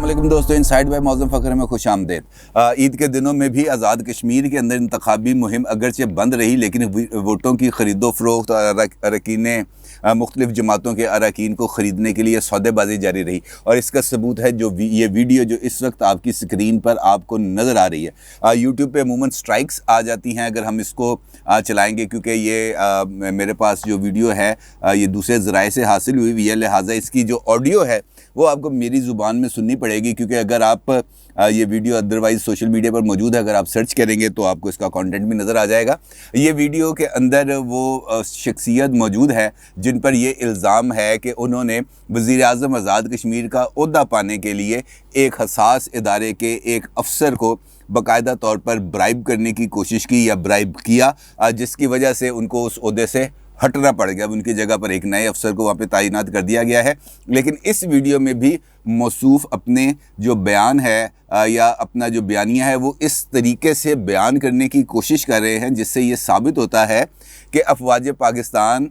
अस्सलामुअलैकुम दोस्तों, inside bye Mauzam Fakhar में खुश आमदेद। ईद के दिनों में भी आज़ाद कश्मीर के अंदर इंतखाबी मुहिम अगरचे बंद रही, लेकिन वोटों की ख़रीदो फ़रोख्त और अरकान मुख्तलिफ़ जमातों के अरकान को ख़रीदने के लिए सौदेबाजी जारी रही। और इसका सबूत है ये वीडियो जो इस वक्त आपकी स्क्रीन पर आपको नज़र आ रही है। यूट्यूब पे अमूमन स्ट्राइक्स आ जाती हैं अगर हम इसको चलाएँगे, क्योंकि ये मेरे पास जो वीडियो है ये दूसरे ज़राए से हासिल हुई हुई है, लिहाजा इसकी जो ऑडियो है वो आपको मेरी ज़ुबान में सुननी पड़ेगी। क्योंकि अगर आप ये वीडियो अदरवाइज़ सोशल मीडिया पर मौजूद है, अगर आप सर्च करेंगे तो आपको इसका कंटेंट भी नज़र आ जाएगा। ये वीडियो के अंदर वो शख्सियत मौजूद है जिन पर ये इल्ज़ाम है कि उन्होंने वज़ीर-ए-आज़म आज़ाद कश्मीर का ओहदा पाने के लिए एक हसास इदारे के एक अफसर को बाकायदा तौर पर ब्राइब करने की कोशिश की या ब्राइब किया, जिसकी वजह से उनको उस ओहदे से हटना पड़ गया। अब उनकी जगह पर एक नए अफसर को वहाँ पे तैनात कर दिया गया है। लेकिन इस वीडियो में भी मौसूफ़ अपने जो बयान है या अपना जो बयानिया है वो इस तरीके से बयान करने की कोशिश कर रहे हैं जिससे ये साबित होता है कि अफवाज पाकिस्तान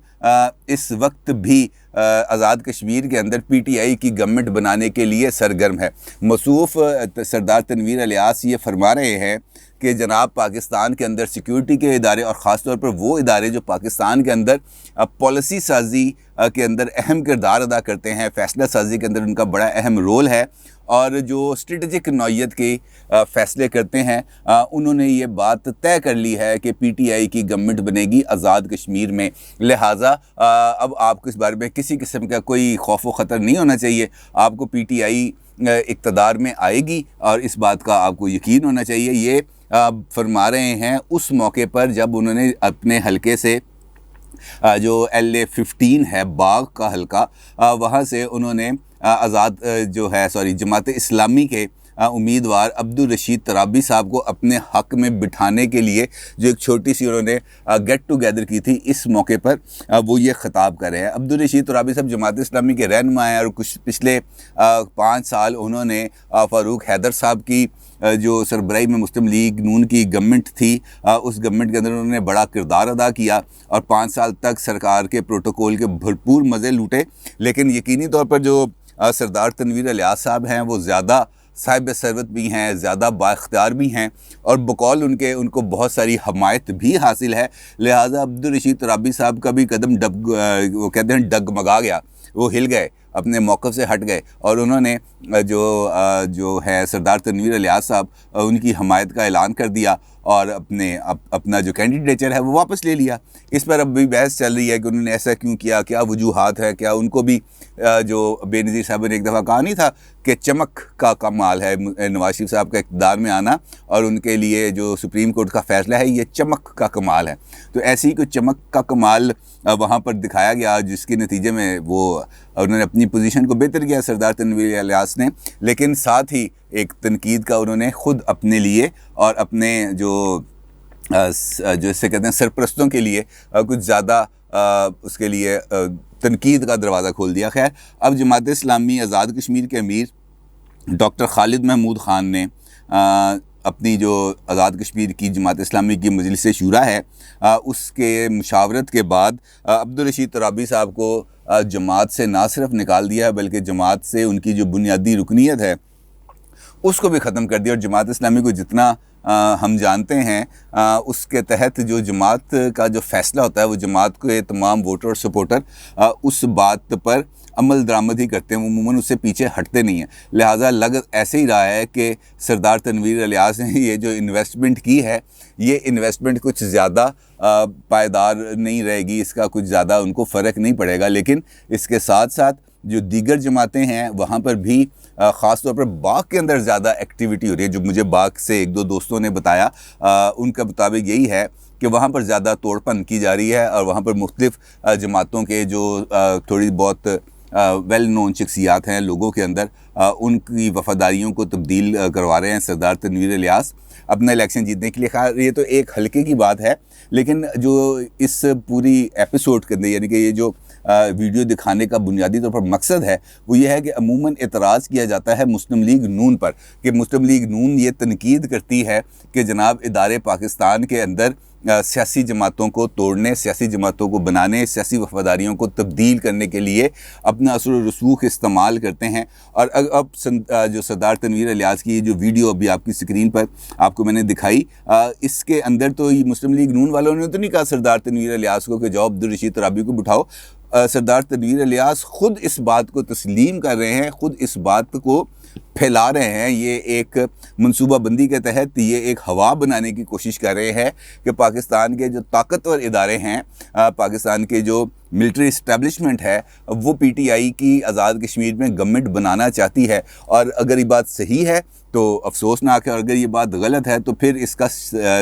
इस वक्त भी आज़ाद कश्मीर के अंदर PTI की गवर्नमेंट बनाने के लिए सरगर्म है। मौसूफ़ सरदार तनवीर इलियास ये फरमा रहे हैं कि जनाब पाकिस्तान के अंदर सिक्योरिटी के इदारे और ख़ास तौर पर वो इदारे जो पाकिस्तान के अंदर पॉलिसी साजी के अंदर अहम किरदार अदा करते हैं, फ़ैसला साजी के अंदर उनका बड़ा अहम रोल है और जो स्ट्रेटजिक नौइयत के फ़ैसले करते हैं, उन्होंने ये बात तय कर ली है कि PTI की गवर्नमेंट बनेगी आज़ाद कश्मीर में। लिहाजा अब आपको इस बारे में किसी किस्म का कोई खौफ व ख़तर नहीं होना चाहिए। आपको PTI इक़्तिदार में आएगी और इस बात का आपको यकीन होना चाहिए। ये फरमा रहे हैं उस मौके पर जब उन्होंने अपने हलके से जो LA-15 है बाग का हलका, वहाँ से उन्होंने जमात इस्लामी के उम्मीदवार अब्दुल रशीद तराबी साहब को अपने हक़ में बिठाने के लिए जो एक छोटी सी उन्होंने गेट टुगेदर की थी, इस मौके पर वो ये ख़िताब कर रहे हैं। अब्दुल रशीद तराबी साहब जमात इस्लामी के रहनुमा हैं और कुछ पिछले 5 साल उन्होंने फ़ारूक हैदर साहब की जो सरबराही में मुस्लिम लीग नून की गवर्नमेंट थी, उस गवर्नमेंट के अंदर उन्होंने बड़ा किरदार अदा किया और 5 साल तक सरकार के प्रोटोकॉल के भरपूर मज़े लूटे। लेकिन यकीनी तौर पर जो सरदार तनवीर इलियास साहब हैं वो ज़्यादा साहिब सरवत भी हैं, ज़्यादा बाइख्तियार भी हैं और बकौल उनको बहुत सारी हमायत भी हासिल है। लिहाजा अब्दुल रशीद तराबी साहब का भी कदम वो कहते हैं डगमगा गया, वो हिल गए, अपने मौक़िफ़ से हट गए और उन्होंने जो है सरदार तनवीर इलियास साहब उनकी हमायत का ऐलान कर दिया और अपना जो कैंडिडेचर है वो वापस ले लिया। इस पर अब भी बहस चल रही है कि उन्होंने ऐसा क्यों किया, क्या वजूहात है, क्या उनको भी जो बेनज़ीर साहब ने एक दफ़ा कहा नहीं था कि चमक का कमाल है नवाज शरीफ साहब का इक़्तिदार में आना और उनके लिए जो सुप्रीम कोर्ट का फ़ैसला है ये चमक का कमाल है। तो ऐसी ही कोई चमक का कमाल वहाँ पर दिखाया गया जिसके नतीजे में वो उन्होंने अपनी पोजीशन को बेहतर किया सरदार तनवीर इलियास ने। लेकिन साथ ही एक तनकीद का उन्होंने ख़ुद अपने लिए और अपने जो इससे कहते हैं सरपरस्तों के लिए कुछ ज़्यादा उसके लिए तनकीद का दरवाज़ा खोल दिया। खैर, अब जमात इस्लामी आज़ाद कश्मीर के अमीर डॉक्टर खालिद महमूद ख़ान ने अपनी जो आज़ाद कश्मीर की जमात इस्लामी की मजलिस शूरा है उसके मुशावरत के बाद अब्दुल रशीद तराबी साहब को जमात से ना सिर्फ निकाल दिया बल्कि जमात से उनकी जो बुनियादी रुकनीत है उसको भी ख़त्म कर दिया। और जमात इस्लामी को जितना हम जानते हैं उसके तहत जो जमात का जो फ़ैसला होता है वो जमात के तमाम वोटर और सपोर्टर उस बात पर अमल दरामद ही करते हैं, वो अमूमन उससे पीछे हटते नहीं हैं। लिहाजा लग ऐसे ही रहा है कि सरदार तनवीर इलियास ने ये जो इन्वेस्टमेंट की है ये इन्वेस्टमेंट कुछ ज़्यादा पायदार नहीं रहेगी, इसका कुछ ज़्यादा उनको फ़र्क नहीं पड़ेगा। लेकिन इसके साथ साथ जो दीगर जमातें हैं वहाँ पर भी ख़ास तौर पर बाग के अंदर ज़्यादा एक्टिविटी हो रही है। जो मुझे बाग से 1-2 दोस्तों ने बताया उनका मुताबिक यही है कि वहाँ पर ज़्यादा तोड़पन की जा रही है और वहाँ पर मुख्तलिफ़ जमातों के जो थोड़ी बहुत वेल नोन शख्सियात हैं लोगों के अंदर, उनकी वफ़ादारियों को तब्दील करवा रहे हैं सरदार तनवीर इलियास अपना इलेक्शन जीतने के लिए। खैर, ये तो एक हल्के की बात है, लेकिन जो इस पूरी एपिसोड के अंदर यानी कि ये जो वीडियो दिखाने का बुनियादी तौर पर मकसद है वो ये है कि अमूमन एतराज़ किया जाता है मुस्लिम लीग नून पर, कि मुस्लिम लीग नून ये तनकीद करती है कि जनाब इदारे पाकिस्तान के अंदर सियासी जमातों को तोड़ने, सियासी जमातों को बनाने, सियासी वफादारियों को तब्दील करने के लिए अपना असर व रसूख इस्तेमाल करते हैं। और अब जो सरदार तनवीर इलियास की जो वीडियो अभी आपकी स्क्रीन पर आपको मैंने दिखाई, इसके अंदर तो ये मुस्लिम लीग नून वालों ने तो नहीं कहा सरदार तनवीर इलियास को कि जाओ अब्दुल रशीद तराबी को बिठाओ। सरदार तनवीर इलियास ख़ुद इस बात को तस्लीम कर रहे हैं, ख़ुद इस बात को फैला रहे हैं। ये एक मनसूबाबंदी के तहत ये एक हवा बनाने की कोशिश कर रहे हैं कि पाकिस्तान के जो ताकतवर इदारे हैं, पाकिस्तान के जो मिलिट्री इस्टेब्लिशमेंट है, वो पीटीआई की आज़ाद कश्मीर में गवर्नमेंट बनाना चाहती है। और अगर ये बात सही है तो अफसोसनाक है, और अगर ये बात गलत है तो फिर इसका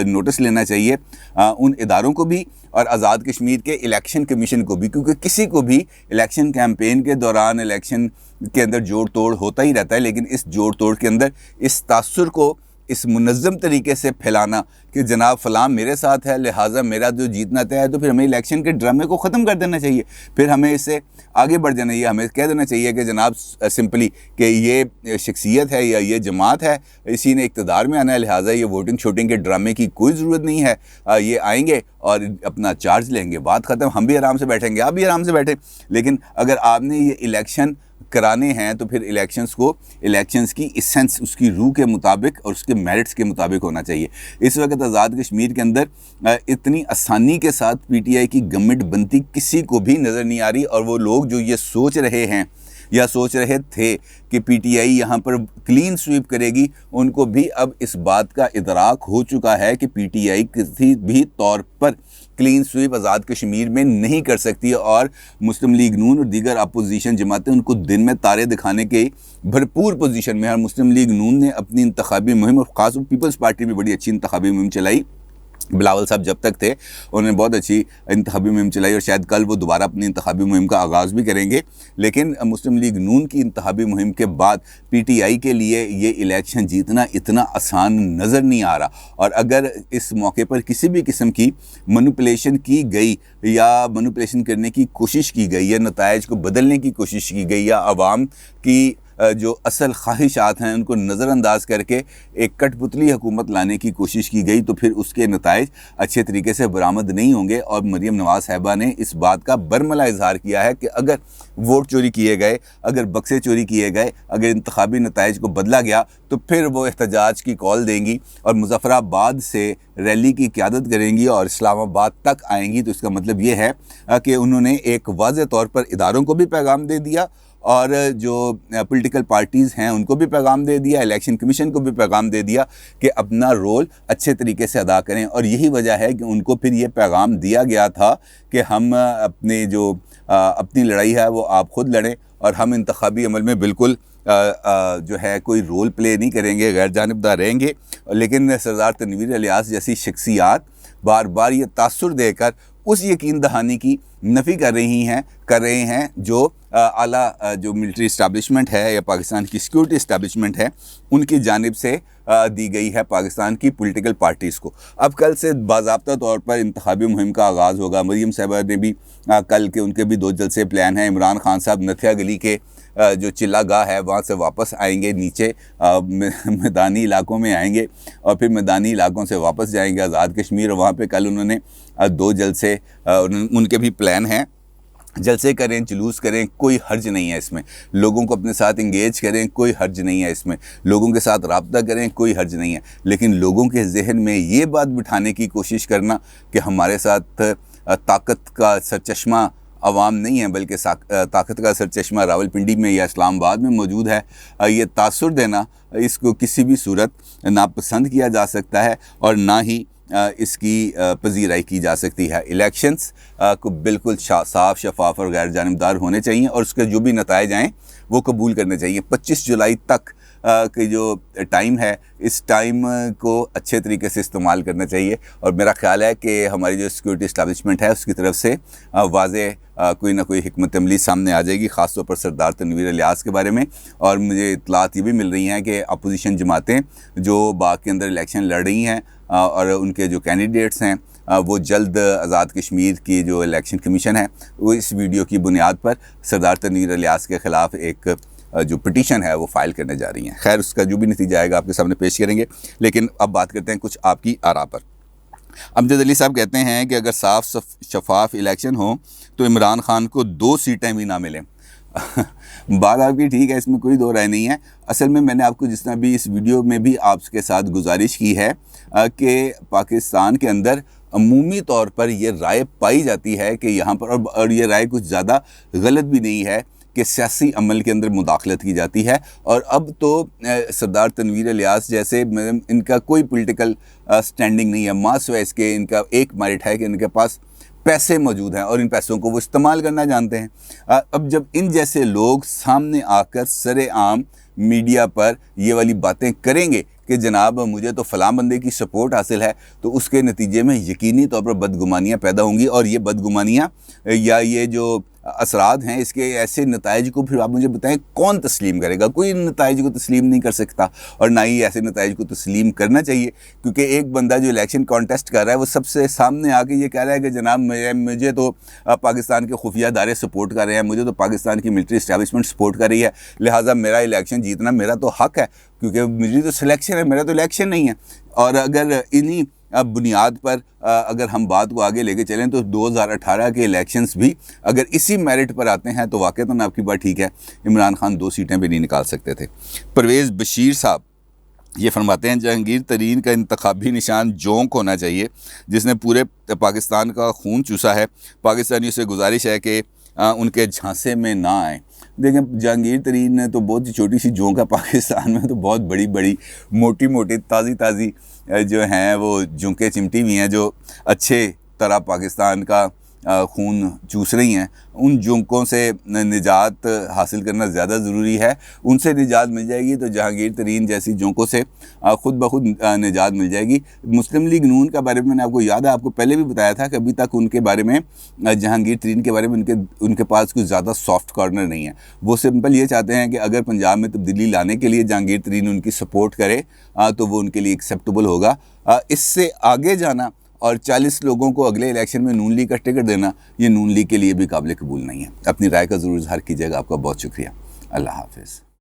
नोटिस लेना चाहिए उन इदारों को भी और आज़ाद कश्मीर के इलेक्शन कमीशन को भी, क्योंकि किसी को भी इलेक्शन कैंपेन के दौरान इलेक्शन के अंदर जोड़ तोड़ होता ही रहता है, लेकिन इस जोड़ तोड़ के अंदर इस तासुर को इस मुनज़्ज़म तरीके से फैलाना कि जनाब फ़लाँ मेरे साथ है लिहाजा मेरा जो जीतना तय है, तो फिर हमें इलेक्शन के ड्रामे को ख़त्म कर देना चाहिए, फिर हमें इससे आगे बढ़ जाना चाहिए। हमें कह देना चाहिए कि जनाब सिंपली कि ये शख्सियत है या ये जमात है, इसी ने इक़्तिदार में आना है, लिहाजा ये वोटिंग शोटिंग के ड्रामे की कोई ज़रूरत नहीं है। ये आएंगे और अपना चार्ज लेंगे, बात ख़त्म, हम भी आराम से बैठेंगे, आप भी आराम से बैठें। लेकिन अगर आपने ये इलेक्शन कराने हैं तो फिर इलेक्शंस की इसेंस उसकी रूह के मुताबिक और उसके मेरिट्स के मुताबिक होना चाहिए। इस वक्त आज़ाद कश्मीर के अंदर इतनी आसानी के साथ पीटीआई की गवर्नमेंट बनती किसी को भी नज़र नहीं आ रही, और वो लोग जो ये सोच रहे हैं या सोच रहे थे कि पीटीआई यहाँ पर क्लीन स्वीप करेगी, उनको भी अब इस बात का इदराक हो चुका है कि पीटीआई किसी भी तौर पर क्लीन स्वीप आज़ाद कश्मीर में नहीं कर सकती, और मुस्लिम लीग नून और दीगर अपोजिशन जमातें उनको दिन में तारे दिखाने के भरपूर पोजीशन में है। और मुस्लिम लीग नून ने अपनी इंतखाबी मुहिम, और ख़ास पीपल्स पार्टी में बड़ी अच्छी इंतखाबी मुहिम चलाई, बिलावल साहब जब तक थे उन्होंने बहुत अच्छी इंतखाबी मुहिम चलाई, और शायद कल वो दोबारा अपनी इंतखाबी मुहिम का आगाज़ भी करेंगे। लेकिन मुस्लिम लीग नून की इंतखाबी मुहिम के बाद पीटीआई के लिए ये इलेक्शन जीतना इतना आसान नज़र नहीं आ रहा, और अगर इस मौके पर किसी भी किस्म की मैनिपुलेशन की गई या मैनिपुलेशन करने की कोशिश की गई या नताइज को बदलने की कोशिश की गई या आवाम की जो असल ख्वाहिशात हैं उनको नज़रअंदाज करके एक कठपुतली हुकूमत लाने की कोशिश की गई, तो फिर उसके नताइज अच्छे तरीके से बरामद नहीं होंगे। और मरीम नवाज़ साहिबा ने इस बात का बरमला इजहार किया है कि अगर वोट चोरी किए गए, अगर बक्से चोरी किए गए, अगर इंतखाबी नताइज को बदला गया तो फिर वो एहतजाज की कॉल देंगी और मुजफ्फराबाद से रैली की क़यादत करेंगी और इस्लामाबाद तक आएंगी। तो इसका मतलब ये है कि उन्होंने एक वाज़ेह तौर पर इदारों को भी पैगाम दे दिया और जो पॉलिटिकल पार्टीज़ हैं उनको भी पैगाम दे दिया, इलेक्शन कमीशन को भी पैगाम दे दिया कि अपना रोल अच्छे तरीके से अदा करें। और यही वजह है कि उनको फिर ये पैगाम दिया गया था कि हम अपनी लड़ाई है वो आप ख़ुद लड़ें, और हम इंतखाबी अमल में बिल्कुल जो है कोई रोल प्ले नहीं करेंगे, गैर जानिबदार रहेंगे। लेकिन सरदार तनवीर इलियास जैसी शख्सियात बार बार ये तासुर देकर उस यकीन दहानी की नफ़ी कर रहे हैं जो आला जो मिलिट्री इस्टेब्लिशमेंट है या पाकिस्तान की सिक्योरिटी इस्टेब्लिशमेंट है उनकी जानिब से दी गई है पाकिस्तान की पॉलिटिकल पार्टीज़ को। अब कल से बाज़ाब्ता तौर पर इंतखाबी मुहिम का आगाज़ होगा। मरीम साहिबा ने भी कल के उनके भी 2 जलसे प्लान हैं। इमरान खान साहब नथिया गली के जो चिल्ला गाह है वहाँ से वापस आएंगे, नीचे मैदानी इलाकों में आएंगे और फिर मैदानी इलाकों से वापस जाएंगे आज़ाद कश्मीर। और वहाँ पे कल उन्होंने 2 जलसे उनके भी प्लान हैं। जलसे करें, जुलूस करें, कोई हर्ज नहीं है इसमें। लोगों को अपने साथ इंगेज करें, कोई हर्ज नहीं है इसमें। लोगों के साथ रब्ता करें, कोई हर्ज नहीं है। लेकिन लोगों के जहन में ये बात बिठाने की कोशिश करना कि हमारे साथ ताकत का सरचश्मा अवाम नहीं है बल्कि ताकत का सरचश्मा रावलपिंडी में या इस्लामाबाद में मौजूद है, ये तासुर देना इसको किसी भी सूरत नापसंद किया जा सकता है और ना ही इसकी पजीराई की जा सकती है। इलेक्शंस को बिल्कुल साफ़, शफाफ और गैर जानिबदार होने चाहिए और उसके जो भी नताइज आएँ वो कबूल करने चाहिए। 25 जुलाई तक की जो टाइम है, इस टाइम को अच्छे तरीके से इस्तेमाल करना चाहिए। और मेरा ख़्याल है कि हमारी जो सिक्योरिटी इस्टेब्लिशमेंट है उसकी तरफ से वाज़ेह कोई ना कोई हिकमत अमली सामने आ जाएगी, ख़ास तौर पर सरदार तनवीर इलियास के बारे में। और मुझे इत्तलात ये भी मिल रही हैं कि अपोजिशन जमातें जो बाग के अंदर इलेक्शन लड़ रही हैं और उनके जो कैंडिडेट्स हैं वो जल्द आज़ाद कश्मीर की जो इलेक्शन कमीशन है वो इस वीडियो की बुनियाद पर सरदार तनवीर इलियास के ख़िलाफ़ एक जो पिटीशन है वो फाइल करने जा रही हैं। खैर, उसका जो भी नतीजा आएगा आपके सामने पेश करेंगे, लेकिन अब बात करते हैं कुछ आपकी आरा पर। अमजद अली साहब कहते हैं कि अगर साफ शफाफ इलेक्शन हो तो इमरान खान को 2 सीटें भी ना मिलें। बात आपकी ठीक है, इसमें कोई दो राय नहीं है। असल में मैंने आपको जिस तरह भी इस वीडियो में भी आपके साथ गुजारिश की है कि पाकिस्तान के अंदर अमूमी तौर पर ये राय पाई जाती है कि यहाँ पर, और ये राय कुछ ज़्यादा गलत भी नहीं है, कि सियासी अमल के अंदर मुदाखलत की जाती है। और अब तो सरदार तनवीर इलियास जैसे, इनका कोई पॉलिटिकल स्टैंडिंग नहीं है, मासवा इसके इनका एक मेरिट है कि इनके पास पैसे मौजूद हैं और इन पैसों को वो इस्तेमाल करना जानते हैं। अब जब इन जैसे लोग सामने आकर सरेआम मीडिया पर ये वाली बातें करेंगे कि जनाब मुझे तो फ़लाँ बंदे की सपोर्ट हासिल है, तो उसके नतीजे में यकीनी तौर पर बदगुमानियाँ पैदा होंगी। और ये बदगुमानियाँ या ये जो असरात हैं, इसके ऐसे नताइज को फिर आप मुझे बताएं कौन तस्लीम करेगा? कोई नताइज को तस्लीम नहीं कर सकता, और ना ही ऐसे नताइज को तस्लीम करना चाहिए, क्योंकि एक बंदा जो इलेक्शन कॉन्टेस्ट कर रहा है वो सबसे सामने आके ये कह रहा है कि जनाब मुझे तो पाकिस्तान के खुफिया इदारे सपोर्ट कर रहे हैं, मुझे तो पाकिस्तान की मिलिट्री इस्टेब्लिशमेंट सपोर्ट कर रही है, लिहाजा मेरा इलेक्शन जीतना मेरा तो हक है, क्योंकि मेरी तो सिलेक्शन है, मेरा तो इलेक्शन नहीं है। और अगर इन्हीं बुनियाद पर अगर हम बात को आगे लेके चलें तो 2018 के इलेक्शंस भी अगर इसी मेरिट पर आते हैं तो वाक़ई आपकी बात ठीक है, इमरान खान 2 सीटें भी नहीं निकाल सकते थे। परवेज़ बशीर साहब ये फरमाते हैं, जहांगीर तरीन का इंतखाबी निशान जोंक होना चाहिए, जिसने पूरे पाकिस्तान का खून चूसा है। पाकिस्तानियों से गुजारिश है कि उनके झांसे में ना आए। देखें, जहांगीर तरीन ने तो बहुत ही छोटी सी जोंक है, पाकिस्तान में तो बहुत बड़ी बड़ी मोटी मोटी ताज़ी जो हैं वो जोंकें चिमटी हुई हैं, जो अच्छे तरह पाकिस्तान का खून चूस रही हैं। उन जोंकों से निजात हासिल करना ज़्यादा ज़रूरी है। उनसे निजात मिल जाएगी तो जहांगीर तरीन जैसी जोंकों से ख़ुद ब खुद निजात मिल जाएगी। मुस्लिम लीग नून के बारे में मैंने आपको याद है, आपको पहले भी बताया था कि अभी तक उनके बारे में, जहांगीर तरीन के बारे में उनके पास कुछ ज़्यादा सॉफ्ट कॉर्नर नहीं है। वो सिंपल ये चाहते हैं कि अगर पंजाब में तब्दीली लाने के लिए जहांगीर तरीन उनकी सपोर्ट करे तो वो उनके लिए एक्सेप्टेबल होगा। इससे आगे जाना और 40 लोगों को अगले इलेक्शन में नून लीग का टिकट देना, ये नून लीग के लिए भी काबिल कबूल नहीं है। अपनी राय का ज़रूर इज़हार कीजिएगा। आपका बहुत शुक्रिया। अल्लाह हाफ़िज़।